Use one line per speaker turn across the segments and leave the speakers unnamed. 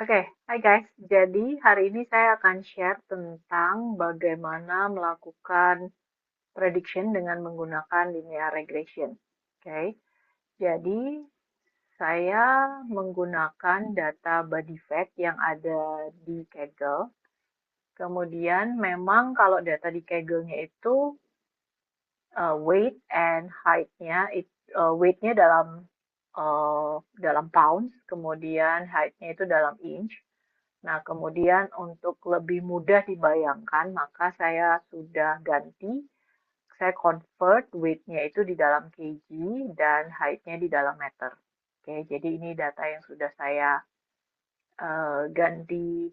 Oke, hai guys. Jadi hari ini saya akan share tentang bagaimana melakukan prediction dengan menggunakan linear regression. Oke, jadi saya menggunakan data body fat yang ada di Kaggle. Kemudian memang kalau data di Kaggle-nya itu weight and height-nya, weight-nya dalam pounds, kemudian height-nya itu dalam inch. Nah, kemudian untuk lebih mudah dibayangkan, maka saya sudah ganti, saya convert weight-nya itu di dalam kg dan height-nya di dalam meter. Oke, jadi ini data yang sudah saya ganti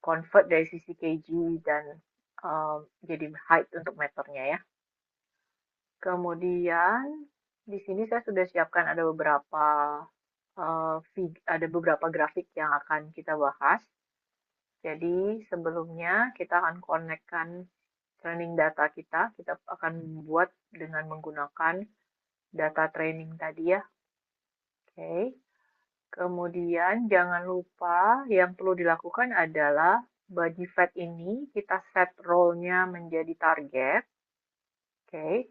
convert dari sisi kg dan jadi height untuk meternya ya. Kemudian di sini saya sudah siapkan ada beberapa grafik yang akan kita bahas. Jadi sebelumnya kita akan konekkan training data kita. Kita akan membuat dengan menggunakan data training tadi ya. Oke. Kemudian jangan lupa yang perlu dilakukan adalah body fat ini kita set role-nya menjadi target. Oke.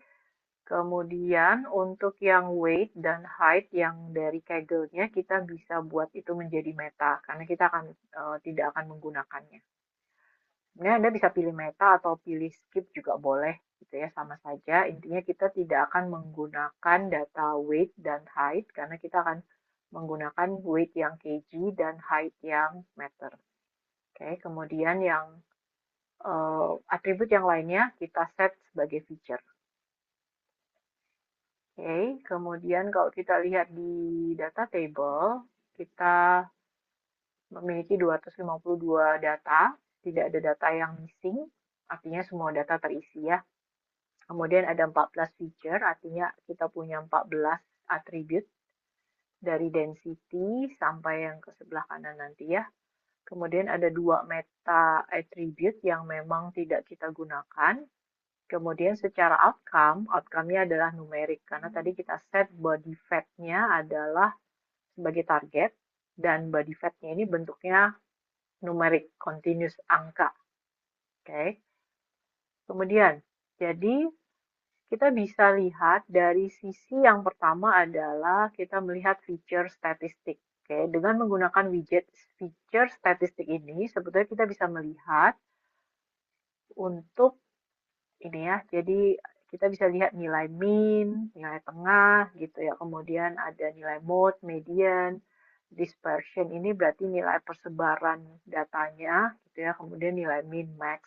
Kemudian untuk yang weight dan height yang dari Kaggle-nya kita bisa buat itu menjadi meta karena kita tidak akan menggunakannya. Sebenarnya Anda bisa pilih meta atau pilih skip juga boleh gitu ya, sama saja. Intinya kita tidak akan menggunakan data weight dan height karena kita akan menggunakan weight yang kg dan height yang meter. Oke, kemudian yang atribut yang lainnya kita set sebagai feature. Oke, kemudian kalau kita lihat di data table, kita memiliki 252 data, tidak ada data yang missing, artinya semua data terisi ya. Kemudian ada 14 feature, artinya kita punya 14 atribut dari density sampai yang ke sebelah kanan nanti ya. Kemudian ada dua meta attribute yang memang tidak kita gunakan. Kemudian secara outcome-nya adalah numerik karena tadi kita set body fat-nya adalah sebagai target dan body fat-nya ini bentuknya numerik, continuous angka. Oke. Kemudian, jadi kita bisa lihat dari sisi yang pertama adalah kita melihat feature statistik. Oke, dengan menggunakan widget feature statistik ini, sebetulnya kita bisa melihat untuk ini ya. Jadi kita bisa lihat nilai mean, nilai tengah gitu ya. Kemudian ada nilai mode, median, dispersion. Ini berarti nilai persebaran datanya gitu ya. Kemudian nilai min, max.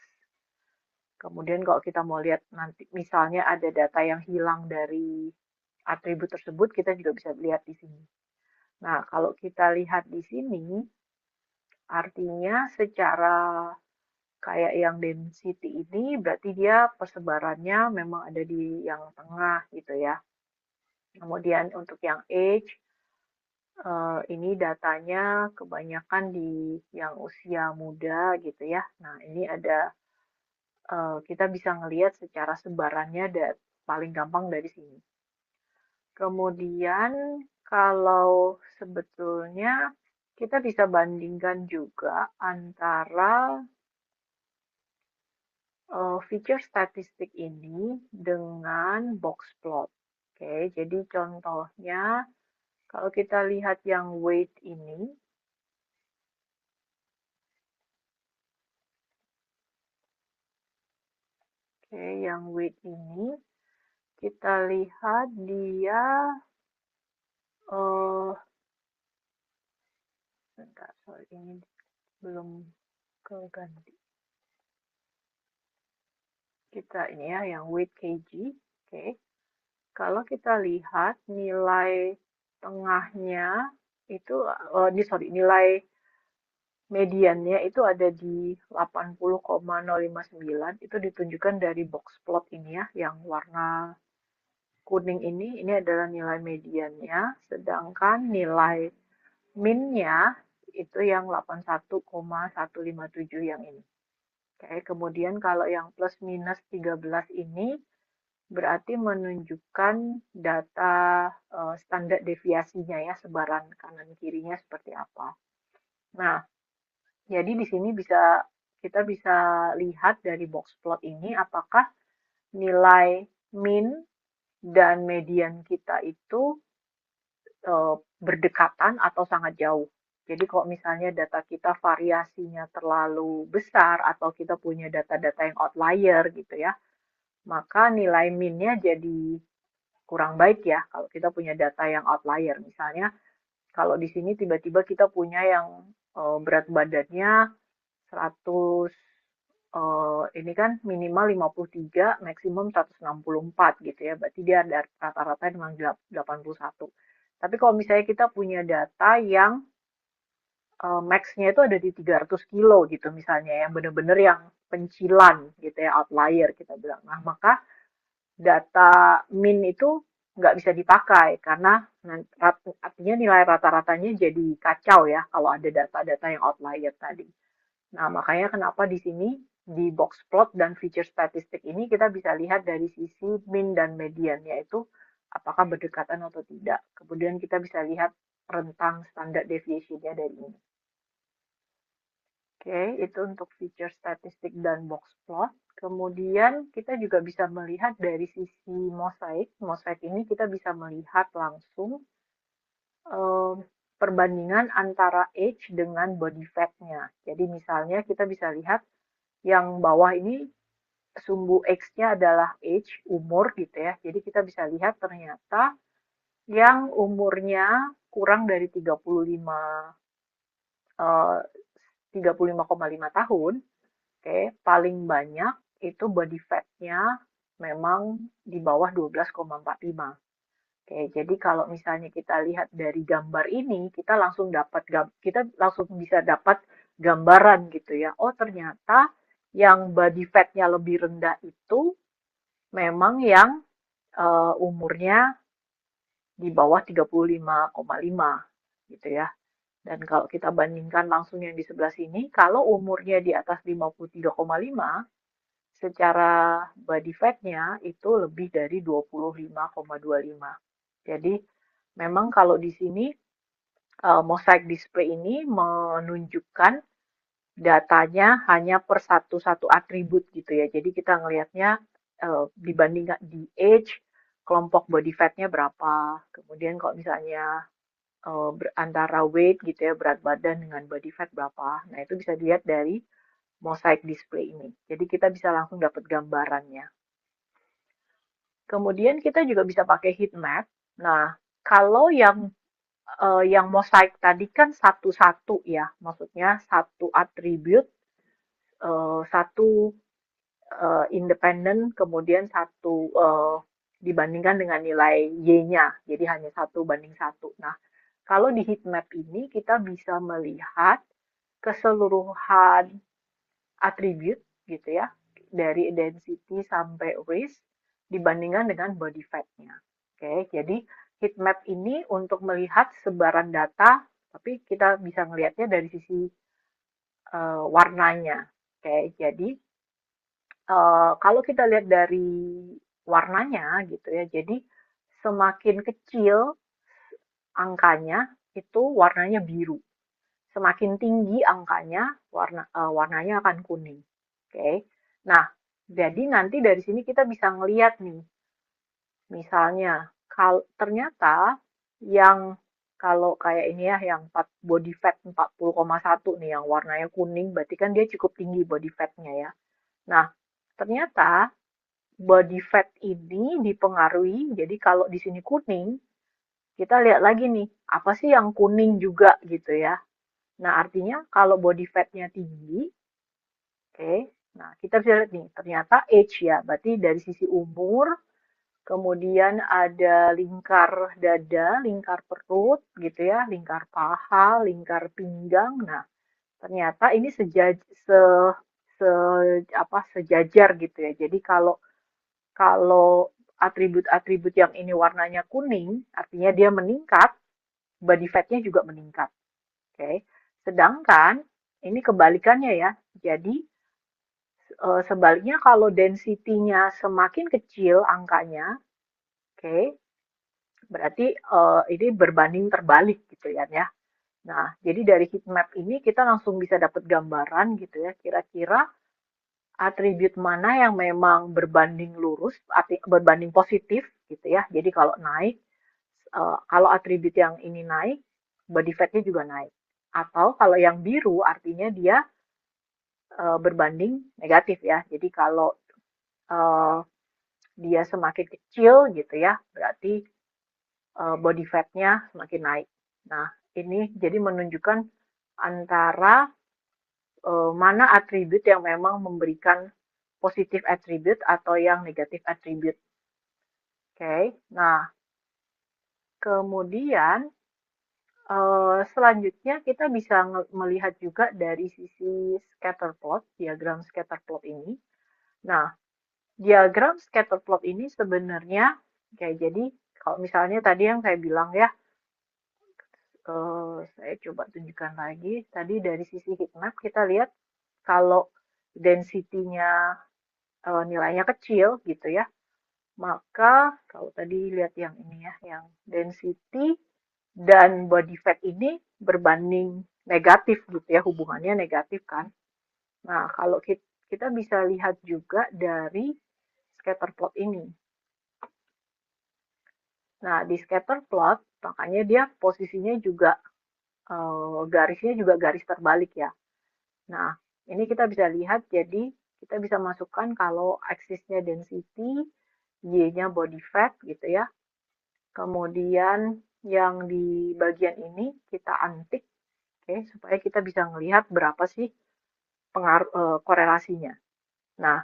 Kemudian kalau kita mau lihat nanti misalnya ada data yang hilang dari atribut tersebut, kita juga bisa lihat di sini. Nah, kalau kita lihat di sini, artinya secara kayak yang density ini berarti dia persebarannya memang ada di yang tengah gitu ya. Kemudian untuk yang age, ini datanya kebanyakan di yang usia muda gitu ya. Nah, ini ada kita bisa ngelihat secara sebarannya paling gampang dari sini. Kemudian kalau sebetulnya kita bisa bandingkan juga antara feature statistik ini dengan box plot. Oke, jadi contohnya kalau kita lihat yang weight ini, oke, yang weight ini kita lihat dia eh bentar, sorry ini belum keganti. Kita ini ya yang weight kg. Oke. Kalau kita lihat nilai tengahnya itu ini sorry nilai mediannya itu ada di 80,059 itu ditunjukkan dari box plot ini ya yang warna kuning ini adalah nilai mediannya sedangkan nilai minnya itu yang 81,157 yang ini. Oke, kemudian kalau yang plus minus 13 ini berarti menunjukkan data standar deviasinya ya, sebaran kanan kirinya seperti apa. Nah, jadi di sini kita bisa lihat dari box plot ini apakah nilai min dan median kita itu berdekatan atau sangat jauh. Jadi kalau misalnya data kita variasinya terlalu besar atau kita punya data-data yang outlier gitu ya, maka nilai min-nya jadi kurang baik ya kalau kita punya data yang outlier. Misalnya kalau di sini tiba-tiba kita punya yang berat badannya 100, ini kan minimal 53, maksimum 164 gitu ya. Berarti dia ada rata-rata memang 81. Tapi kalau misalnya kita punya data yang max-nya itu ada di 300 kilo gitu misalnya, yang bener-bener yang pencilan gitu ya, outlier kita bilang. Nah, maka data min itu nggak bisa dipakai karena artinya nilai rata-ratanya jadi kacau ya kalau ada data-data yang outlier tadi. Nah, makanya kenapa di sini di box plot dan feature statistik ini kita bisa lihat dari sisi min dan median, yaitu apakah berdekatan atau tidak. Kemudian kita bisa lihat rentang standar deviation-nya dari ini. Oke, itu untuk feature statistik dan box plot. Kemudian kita juga bisa melihat dari sisi mosaik. Mosaik ini kita bisa melihat langsung em, perbandingan antara age dengan body fat-nya. Jadi misalnya kita bisa lihat yang bawah ini sumbu X-nya adalah age, umur gitu ya. Jadi kita bisa lihat ternyata yang umurnya kurang dari 35, eh, 35,5 tahun, oke, paling banyak itu body fat-nya memang di bawah 12,45. Oke, jadi kalau misalnya kita lihat dari gambar ini, kita langsung bisa dapat gambaran gitu ya. Oh, ternyata yang body fat-nya lebih rendah itu memang yang umurnya di bawah 35,5 gitu ya. Dan kalau kita bandingkan langsung yang di sebelah sini, kalau umurnya di atas 53,5, secara body fat-nya itu lebih dari 25,25. Jadi memang kalau di sini mosaic display ini menunjukkan datanya hanya per satu atribut gitu ya. Jadi kita ngelihatnya dibandingkan di age, kelompok body fat-nya berapa. Kemudian kalau misalnya antara weight gitu ya, berat badan dengan body fat berapa. Nah, itu bisa dilihat dari mosaic display ini. Jadi kita bisa langsung dapat gambarannya. Kemudian kita juga bisa pakai heat map. Nah, kalau yang mosaic tadi kan satu-satu ya, maksudnya satu atribut, satu independen, kemudian satu dibandingkan dengan nilai Y-nya, jadi hanya satu banding satu. Nah, kalau di heat map ini kita bisa melihat keseluruhan atribut gitu ya, dari density sampai risk dibandingkan dengan body fat-nya. Oke, jadi heat map ini untuk melihat sebaran data, tapi kita bisa melihatnya dari sisi warnanya. Oke, jadi kalau kita lihat dari warnanya gitu ya, jadi semakin kecil angkanya itu warnanya biru. Semakin tinggi angkanya warnanya akan kuning. Oke. Nah, jadi nanti dari sini kita bisa ngelihat nih, misalnya kalau ternyata yang kalau kayak ini ya yang body fat 40,1 nih yang warnanya kuning berarti kan dia cukup tinggi body fatnya ya. Nah, ternyata body fat ini dipengaruhi, jadi kalau di sini kuning, kita lihat lagi nih, apa sih yang kuning juga gitu ya. Nah, artinya kalau body fatnya tinggi, oke, nah kita bisa lihat nih, ternyata age ya, berarti dari sisi umur, kemudian ada lingkar dada, lingkar perut gitu ya, lingkar paha, lingkar pinggang. Nah, ternyata ini se, sejajar gitu ya. Jadi kalau kalau atribut-atribut yang ini warnanya kuning, artinya dia meningkat, body fat-nya juga meningkat. Oke. Sedangkan ini kebalikannya ya. Jadi sebaliknya kalau density-nya semakin kecil angkanya, oke, berarti ini berbanding terbalik gitu ya. Nah, jadi dari heat map ini kita langsung bisa dapat gambaran gitu ya, kira-kira atribut mana yang memang berbanding lurus, berbanding positif gitu ya. Jadi kalau naik, kalau atribut yang ini naik, body fatnya juga naik. Atau kalau yang biru artinya dia berbanding negatif ya. Jadi kalau eh, dia semakin kecil gitu ya, berarti body fatnya semakin naik. Nah, ini jadi menunjukkan antara mana atribut yang memang memberikan positif attribute atau yang negatif attribute. Oke, okay. Nah kemudian selanjutnya kita bisa melihat juga dari sisi scatter plot, diagram scatter plot ini. Nah, diagram scatter plot ini sebenarnya kayak jadi kalau misalnya tadi yang saya bilang ya, saya coba tunjukkan lagi. Tadi dari sisi heat map kita lihat kalau density-nya nilainya kecil gitu ya, maka kalau tadi lihat yang ini ya, yang density dan body fat ini berbanding negatif gitu ya, hubungannya negatif kan. Nah, kalau kita bisa lihat juga dari scatter plot ini. Nah, di scatter plot, makanya dia posisinya juga garisnya juga garis terbalik ya. Nah, ini kita bisa lihat, jadi kita bisa masukkan kalau aksisnya density, Y-nya body fat gitu ya. Kemudian yang di bagian ini kita antik, oke, supaya kita bisa melihat berapa sih korelasinya. Nah,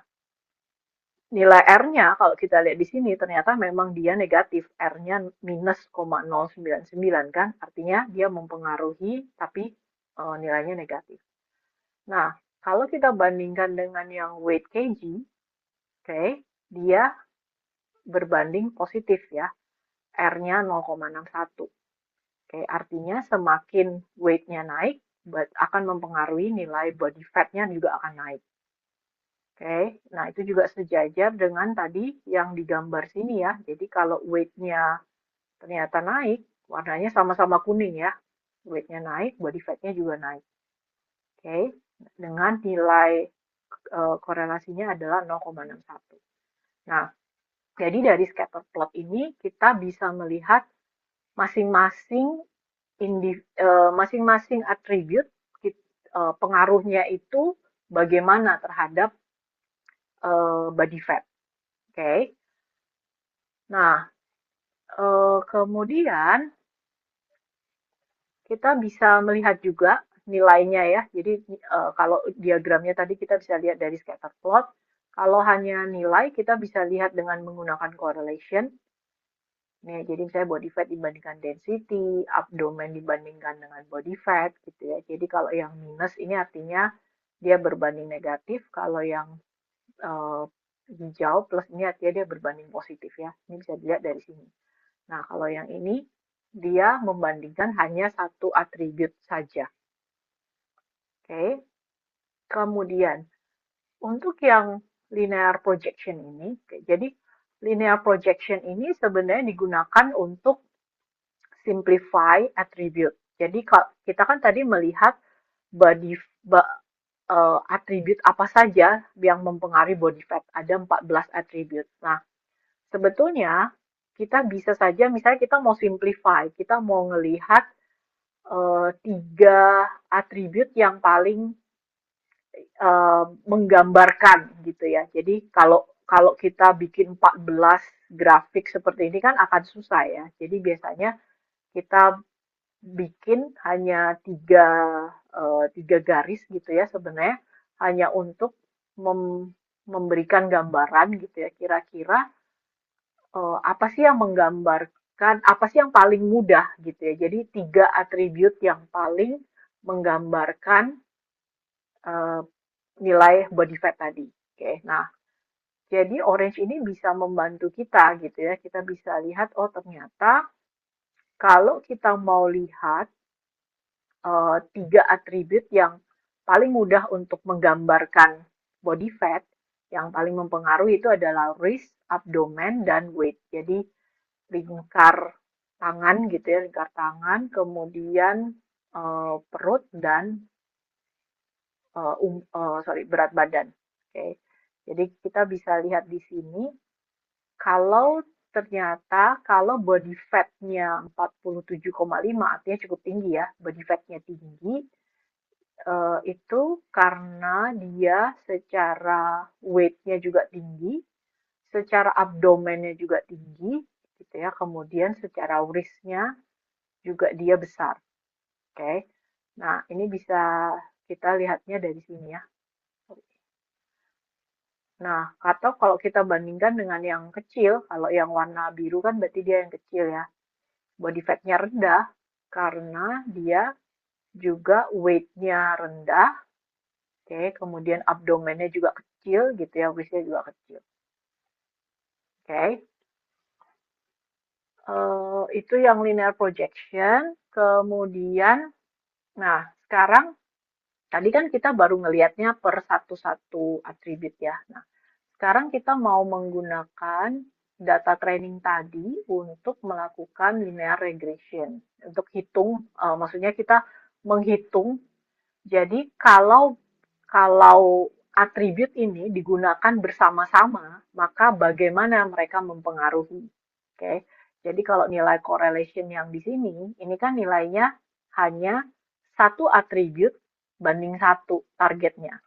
nilai R-nya kalau kita lihat di sini ternyata memang dia negatif, R-nya minus 0,099 kan, artinya dia mempengaruhi tapi nilainya negatif. Nah, kalau kita bandingkan dengan yang weight kg, oke, dia berbanding positif ya, R-nya 0,61. Oke, artinya semakin weight-nya naik, akan mempengaruhi nilai body fat-nya juga akan naik. Oke, nah itu juga sejajar dengan tadi yang digambar sini ya. Jadi kalau weight-nya ternyata naik, warnanya sama-sama kuning ya. Weight-nya naik, body fat-nya juga naik. Oke, dengan nilai korelasinya adalah 0,61. Nah, jadi dari scatter plot ini kita bisa melihat masing-masing masing-masing atribut pengaruhnya itu bagaimana terhadap body fat. Oke. Okay. Nah, kemudian kita bisa melihat juga nilainya ya. Jadi kalau diagramnya tadi kita bisa lihat dari scatter plot. Kalau hanya nilai kita bisa lihat dengan menggunakan correlation. Nih, jadi misalnya body fat dibandingkan density, abdomen dibandingkan dengan body fat gitu ya. Jadi kalau yang minus ini artinya dia berbanding negatif, kalau yang eh, hijau plus ini artinya dia berbanding positif ya. Ini bisa dilihat dari sini. Nah, kalau yang ini dia membandingkan hanya satu atribut saja. Oke. Kemudian untuk yang linear projection ini, jadi linear projection ini sebenarnya digunakan untuk simplify attribute. Jadi kita kan tadi melihat body atribut apa saja yang mempengaruhi body fat. Ada 14 atribut. Nah, sebetulnya kita bisa saja misalnya kita mau simplify, kita mau melihat tiga atribut yang paling menggambarkan gitu ya. Jadi kalau kalau kita bikin 14 grafik seperti ini kan akan susah ya. Jadi biasanya kita bikin hanya tiga garis gitu ya sebenarnya hanya untuk memberikan gambaran gitu ya kira-kira apa sih yang menggambarkan apa sih yang paling mudah gitu ya jadi tiga atribut yang paling menggambarkan eh, nilai body fat tadi. Oke, nah jadi orange ini bisa membantu kita gitu ya kita bisa lihat oh ternyata kalau kita mau lihat tiga atribut yang paling mudah untuk menggambarkan body fat, yang paling mempengaruhi itu adalah wrist, abdomen, dan weight. Jadi lingkar tangan gitu ya, lingkar tangan, kemudian perut dan berat badan. Oke. Jadi kita bisa lihat di sini kalau ternyata kalau body fat-nya 47,5 artinya cukup tinggi ya, body fat-nya tinggi, itu karena dia secara weight-nya juga tinggi, secara abdomennya juga tinggi, gitu ya. Kemudian secara wrist-nya juga dia besar. Oke. Nah, ini bisa kita lihatnya dari sini ya. Nah, atau kalau kita bandingkan dengan yang kecil, kalau yang warna biru kan berarti dia yang kecil ya. Body fat-nya rendah karena dia juga weight-nya rendah, oke, kemudian abdomennya juga kecil gitu ya, waist-nya juga kecil. Oke. Itu yang linear projection. Kemudian, nah sekarang tadi kan kita baru ngelihatnya per satu-satu atribut ya. Nah, sekarang kita mau menggunakan data training tadi untuk melakukan linear regression. Untuk hitung, maksudnya kita menghitung. Jadi kalau atribut ini digunakan bersama-sama, maka bagaimana mereka mempengaruhi. Oke. Jadi kalau nilai correlation yang di sini, ini kan nilainya hanya satu atribut banding satu targetnya.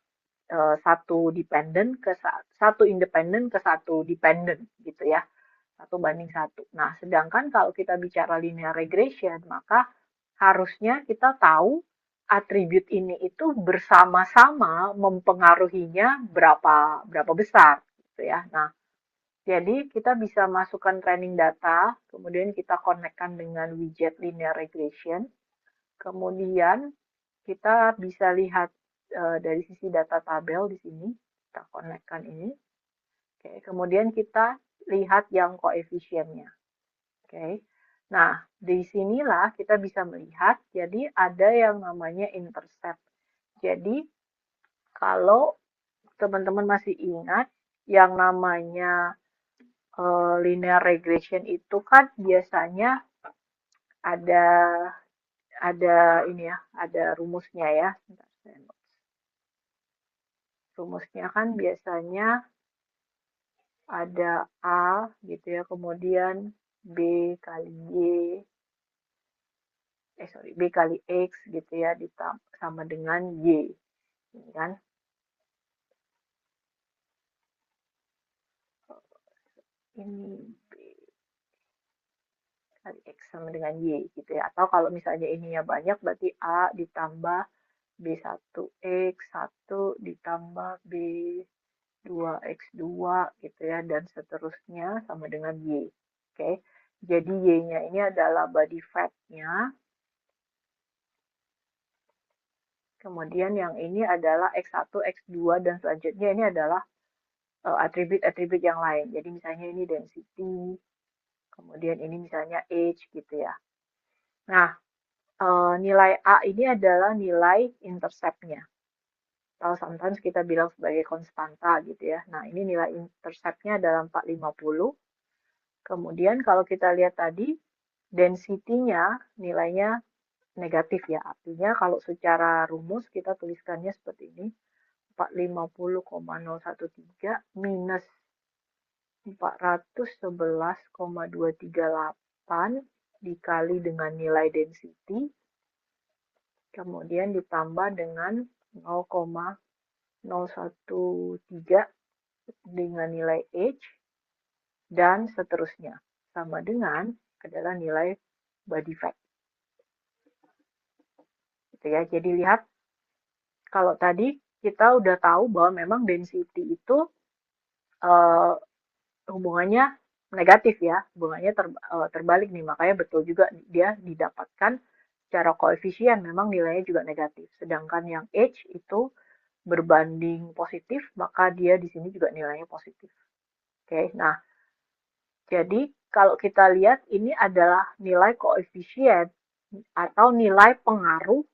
Satu dependent ke satu independen ke satu dependent gitu ya. Satu banding satu. Nah, sedangkan kalau kita bicara linear regression, maka harusnya kita tahu atribut ini itu bersama-sama mempengaruhinya berapa berapa besar gitu ya. Nah, jadi kita bisa masukkan training data, kemudian kita konekkan dengan widget linear regression, kemudian kita bisa lihat dari sisi data tabel di sini, kita konekkan ini. Oke, kemudian kita lihat yang koefisiennya. Oke. Nah, di sinilah kita bisa melihat, jadi ada yang namanya intercept. Jadi, kalau teman-teman masih ingat, yang namanya linear regression itu kan biasanya ada ini ya, ada rumusnya ya. Rumusnya kan biasanya ada A gitu ya, kemudian B kali Y, B kali X gitu ya, sama dengan Y. Ini kan, ini B kali X sama dengan Y gitu ya. Atau kalau misalnya ininya banyak, berarti A ditambah B1X1 ditambah B2X2 gitu ya, dan seterusnya sama dengan Y. Oke, jadi Y-nya ini adalah body fat-nya. Kemudian yang ini adalah X1, X2, dan selanjutnya ini adalah atribut-atribut yang lain. Jadi misalnya ini density, kemudian ini misalnya age gitu ya. Nah, nilai A ini adalah nilai intercept-nya. Atau sometimes kita bilang sebagai konstanta gitu ya. Nah, ini nilai intercept-nya adalah 450. Kemudian kalau kita lihat tadi, density-nya nilainya negatif ya. Artinya kalau secara rumus kita tuliskannya seperti ini. 450,013 minus 411,238 dikali dengan nilai density, kemudian ditambah dengan 0,013 dengan nilai H, dan seterusnya. Sama dengan adalah nilai body fat. Gitu ya. Jadi lihat, kalau tadi kita udah tahu bahwa memang density itu uh, hubungannya negatif ya, hubungannya terbalik nih, makanya betul juga dia didapatkan secara koefisien memang nilainya juga negatif. Sedangkan yang H itu berbanding positif, maka dia di sini juga nilainya positif. Oke, nah jadi kalau kita lihat ini adalah nilai koefisien atau nilai pengaruh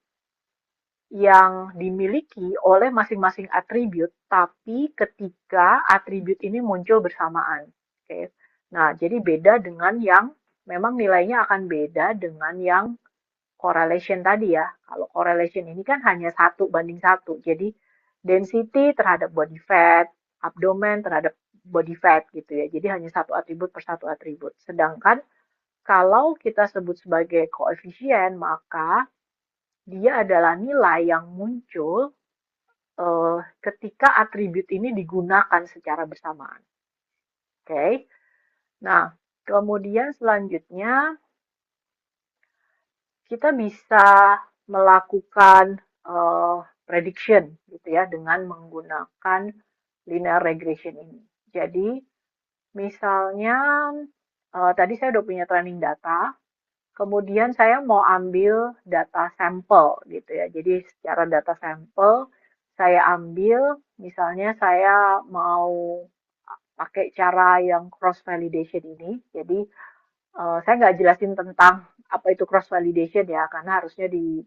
yang dimiliki oleh masing-masing atribut, tapi ketika atribut ini muncul bersamaan. Oke. Nah, jadi beda dengan yang memang nilainya akan beda dengan yang correlation tadi ya. Kalau correlation ini kan hanya 1:1. Jadi density terhadap body fat, abdomen terhadap body fat gitu ya. Jadi hanya satu atribut per satu atribut. Sedangkan kalau kita sebut sebagai koefisien, maka dia adalah nilai yang muncul ketika atribut ini digunakan secara bersamaan. Oke. Nah, kemudian selanjutnya kita bisa melakukan prediction gitu ya dengan menggunakan linear regression ini. Jadi misalnya tadi saya udah punya training data, kemudian saya mau ambil data sampel gitu ya. Jadi secara data sampel saya ambil, misalnya saya mau pakai cara yang cross validation ini. Jadi saya nggak jelasin tentang apa itu cross validation ya, karena harusnya di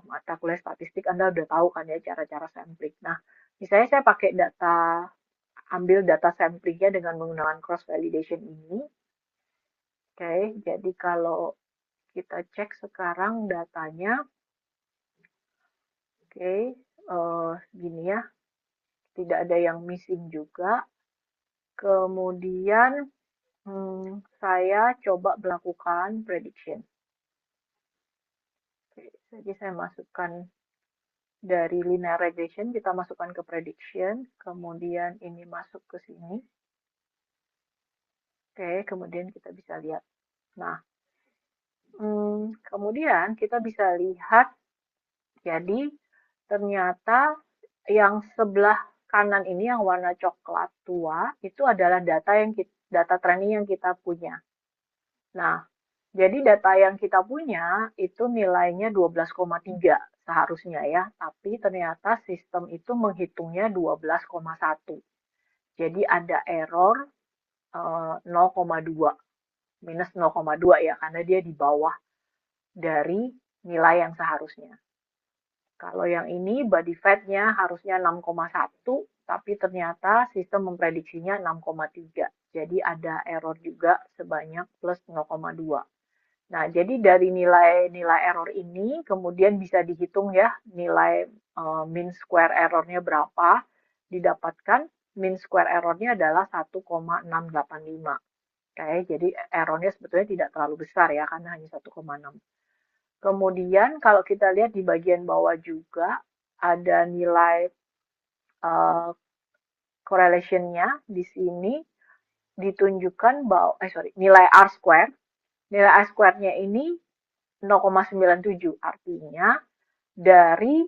mata kuliah statistik Anda udah tahu kan ya cara-cara sampling. Nah, misalnya saya pakai ambil data samplingnya dengan menggunakan cross validation ini. Oke, jadi kalau kita cek sekarang datanya, oke, gini ya, tidak ada yang missing juga. Kemudian saya coba melakukan prediction. Oke, jadi saya masukkan dari linear regression, kita masukkan ke prediction, kemudian ini masuk ke sini. Oke, kemudian kita bisa lihat. Nah, kemudian kita bisa lihat, jadi ternyata yang sebelah kanan ini yang warna coklat tua itu adalah data training yang kita punya. Nah, jadi data yang kita punya itu nilainya 12,3 seharusnya ya, tapi ternyata sistem itu menghitungnya 12,1. Jadi ada error 0,2, minus 0,2 ya, karena dia di bawah dari nilai yang seharusnya. Kalau yang ini body fat-nya harusnya 6,1, tapi ternyata sistem memprediksinya 6,3. Jadi ada error juga sebanyak plus 0,2. Nah, jadi dari nilai-nilai error ini kemudian bisa dihitung ya nilai mean square errornya berapa didapatkan. Mean square errornya adalah 1,685. Oke, jadi errornya sebetulnya tidak terlalu besar ya karena hanya 1,6. Kemudian kalau kita lihat di bagian bawah juga ada nilai uh, correlation-nya di sini ditunjukkan bahwa nilai R square. Nilai R square-nya ini 0,97, artinya dari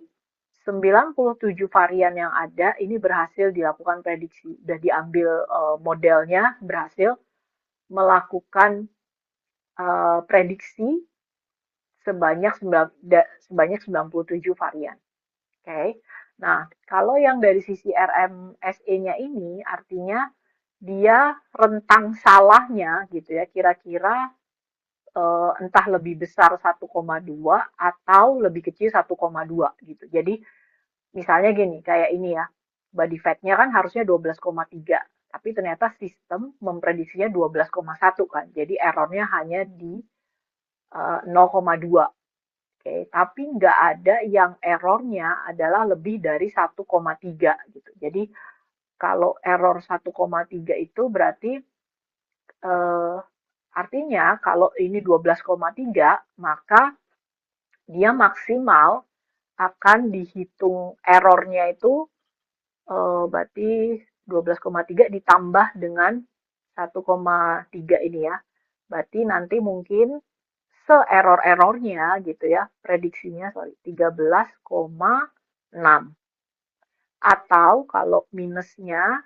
97 varian yang ada ini berhasil dilakukan prediksi, sudah diambil modelnya, berhasil melakukan prediksi sebanyak 97 varian. Oke. Okay. Nah, kalau yang dari sisi RMSE-nya ini artinya dia rentang salahnya gitu ya, kira-kira entah lebih besar 1,2 atau lebih kecil 1,2 gitu. Jadi misalnya gini, kayak ini ya, body fat-nya kan harusnya 12,3, tapi ternyata sistem memprediksinya 12,1 kan. Jadi errornya hanya di 0,2. Oke, tapi nggak ada yang errornya adalah lebih dari 1,3 gitu. Jadi kalau error 1,3 itu berarti eh, artinya kalau ini 12,3 maka dia maksimal akan dihitung errornya itu berarti 12,3 ditambah dengan 1,3 ini ya. Berarti nanti mungkin se-error-errornya gitu ya, prediksinya 13,6. Atau kalau minusnya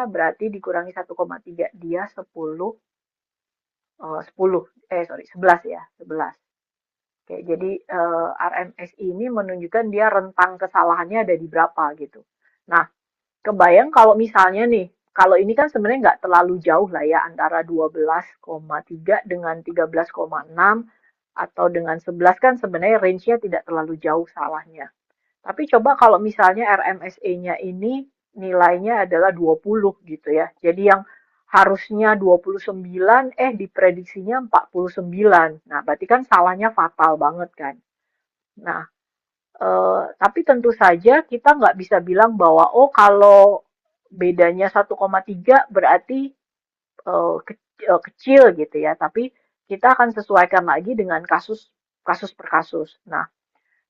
berarti dikurangi 1,3 dia 11 ya, 11. Oke, jadi RMSI ini menunjukkan dia rentang kesalahannya ada di berapa gitu. Nah, kebayang kalau misalnya nih, kalau ini kan sebenarnya nggak terlalu jauh lah ya antara 12,3 dengan 13,6 atau dengan 11 kan sebenarnya range-nya tidak terlalu jauh salahnya. Tapi coba kalau misalnya RMSE-nya ini nilainya adalah 20 gitu ya. Jadi yang harusnya 29, diprediksinya 49. Nah, berarti kan salahnya fatal banget kan. Nah, tapi tentu saja kita nggak bisa bilang bahwa, oh kalau bedanya 1,3 berarti kecil gitu ya, tapi kita akan sesuaikan lagi dengan kasus kasus per kasus. Nah,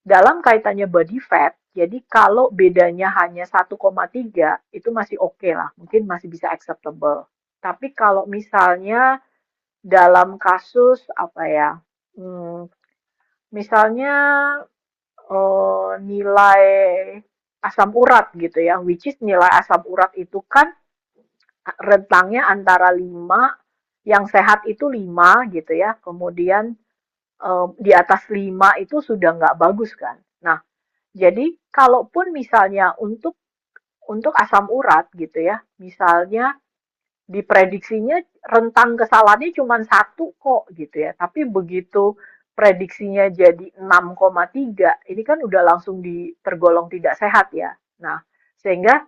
dalam kaitannya body fat, jadi kalau bedanya hanya 1,3 itu masih oke lah, mungkin masih bisa acceptable. Tapi kalau misalnya dalam kasus apa ya, hmm, misalnya nilai asam urat gitu ya, which is nilai asam urat itu kan rentangnya antara 5, yang sehat itu 5 gitu ya, kemudian di atas 5 itu sudah nggak bagus kan. Nah, jadi kalaupun misalnya untuk asam urat gitu ya, misalnya diprediksinya rentang kesalahannya cuma satu kok gitu ya, tapi begitu prediksinya jadi 6,3, ini kan udah langsung tergolong tidak sehat ya. Nah, sehingga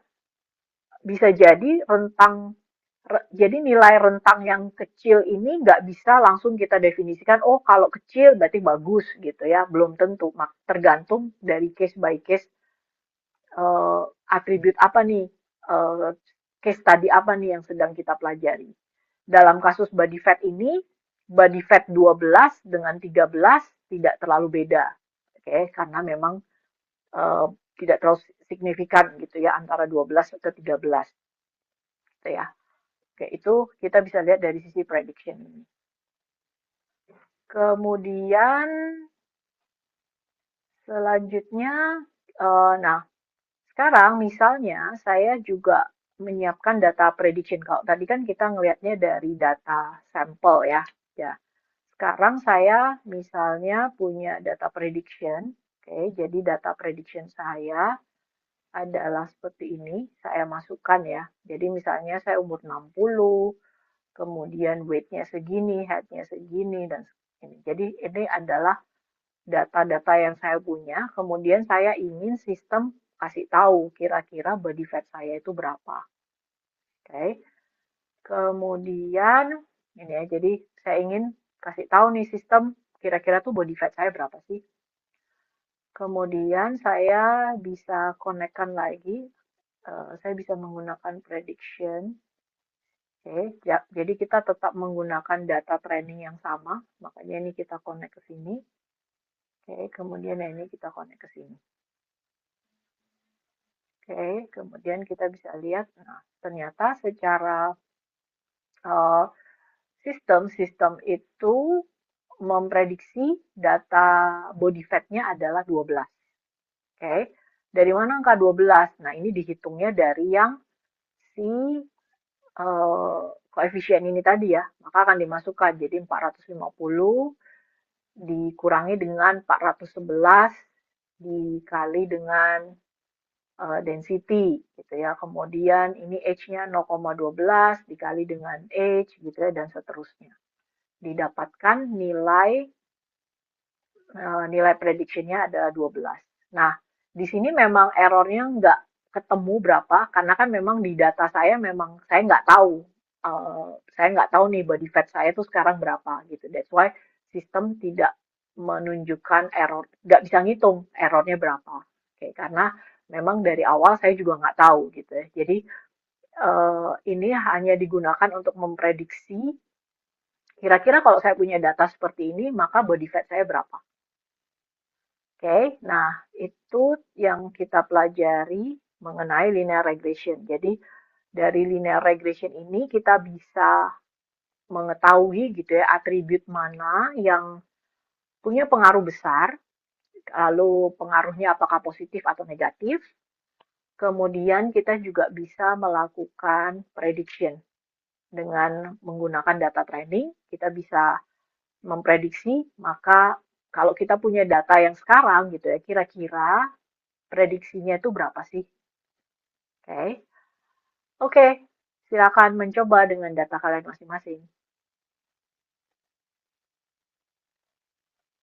bisa jadi jadi nilai rentang yang kecil ini nggak bisa langsung kita definisikan, oh kalau kecil berarti bagus gitu ya, belum tentu, tergantung dari case by case, eh, atribut apa nih, eh, case tadi apa nih yang sedang kita pelajari. Dalam kasus body fat ini, body fat 12 dengan 13 tidak terlalu beda, oke, karena memang eh, tidak terlalu signifikan gitu ya antara 12 ke 13 gitu ya. Oke, itu kita bisa lihat dari sisi prediction ini. Kemudian selanjutnya, nah sekarang misalnya saya juga menyiapkan data prediction. Kalau tadi kan kita ngelihatnya dari data sampel ya. Ya, sekarang saya misalnya punya data prediction. Oke, jadi data prediction saya adalah seperti ini. Saya masukkan ya. Jadi misalnya saya umur 60, kemudian weight-nya segini, height-nya segini, dan segini. Jadi ini adalah data-data yang saya punya, kemudian saya ingin sistem kasih tahu kira-kira body fat saya itu berapa. Oke. Kemudian ini ya, jadi saya ingin kasih tahu nih sistem kira-kira tuh body fat saya berapa sih. Kemudian saya bisa konekkan lagi, saya bisa menggunakan prediction. Oke, ya, jadi kita tetap menggunakan data training yang sama, makanya ini kita connect ke sini. Oke, kemudian ini kita connect ke sini. Oke, kemudian kita bisa lihat, nah, ternyata secara eh, sistem itu memprediksi data body fat-nya adalah 12. Oke, dari mana angka 12? Nah, ini dihitungnya dari yang si koefisien ini tadi ya, maka akan dimasukkan. Jadi 450 dikurangi dengan 411 dikali dengan density gitu ya. Kemudian ini H-nya 0,12 dikali dengan H gitu ya dan seterusnya. Didapatkan nilai prediction-nya adalah 12. Nah, di sini memang errornya nggak ketemu berapa karena kan memang di data saya memang saya nggak tahu. Saya nggak tahu nih body fat saya tuh sekarang berapa gitu. That's why sistem tidak menunjukkan error, nggak bisa ngitung errornya berapa. Oke, karena memang dari awal saya juga nggak tahu gitu ya. Jadi ini hanya digunakan untuk memprediksi kira-kira kalau saya punya data seperti ini maka body fat saya berapa. Oke, nah itu yang kita pelajari mengenai linear regression. Jadi dari linear regression ini kita bisa mengetahui gitu ya atribut mana yang punya pengaruh besar, lalu pengaruhnya apakah positif atau negatif. Kemudian kita juga bisa melakukan prediction dengan menggunakan data training. Kita bisa memprediksi, maka kalau kita punya data yang sekarang gitu ya, kira-kira prediksinya itu berapa sih? Oke, Oke, silakan mencoba dengan data kalian masing-masing.